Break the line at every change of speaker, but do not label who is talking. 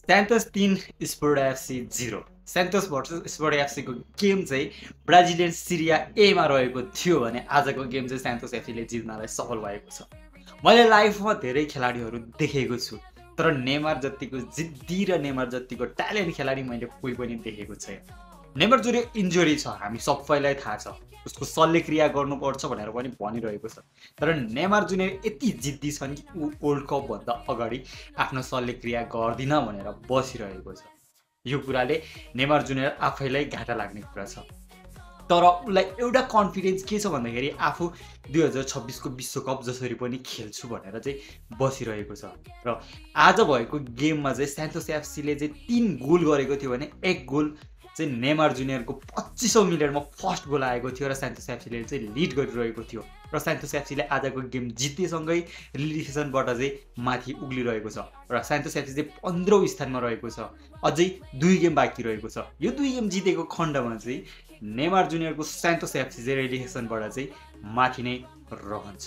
Santos 3 sport FC 0 Santos versus sport एफसीको game चाहिँ Brazilian Serie एमा रहेको थियो भने आजको गेम चाहिँ सेन्टोस एफसीले जित्नलाई सफल भएको छ। मैले लाइभमा धेरै खेलाडीहरू देखेको छु तर नेमार जतिको जिद्दी र नेमार जतिको ट्यालेन्ट खेलाडी मैले कोही पनि देखेको छैन। नेमार जुनियर इन्जुरी छ, हामी सबैलाई थाहा छ, उसको शल्यक्रिया गर्नुपर्छ भनेर पनि भनिरहेको छ। तर नेमार जुनियर यति जिद्दी छन् कि ऊ वर्ल्ड कपभन्दा अगाडि आफ्नो शल्यक्रिया गर्दिन भनेर बसिरहेको छ। यो कुराले नेमार जुनियर आफैलाई घाटा लाग्ने कुरा छ। तर उसलाई एउटा कन्फिडेन्स के छ भन्दाखेरि आफू 2026 को विश्वकप जसरी पनि खेल्छु भनेर चाहिँ बसिरहेको छ। र आज भएको गेममा चाहिँ सेन्टोस एफसीले चाहिँ 3 गोल गरेको थियो भने 1 गोल चाहिँ नेमार जुनियरको 25औं मिनेटमा फर्स्ट गोल आएको थियो र सेन्टोस एफसीले चाहिँ लिड गरिरहेको थियो र सेन्टोस एफसीले आजको गेम जितेसँगै रिलेगेसनबाट चाहिँ माथि उक्लिरहेको छ र सेन्टोस एफसी चाहिँ 15औं स्थानमा रहेको छ। अझै 2 गेम बाँकी रहेको छ। यो 2 गेम जितेको खण्डमा चाहिँ नेमार जुनियरको सेन्टोस एफसी चाहिँ रिलेगेसनबाट चाहिँ माथि नै रहन्छ।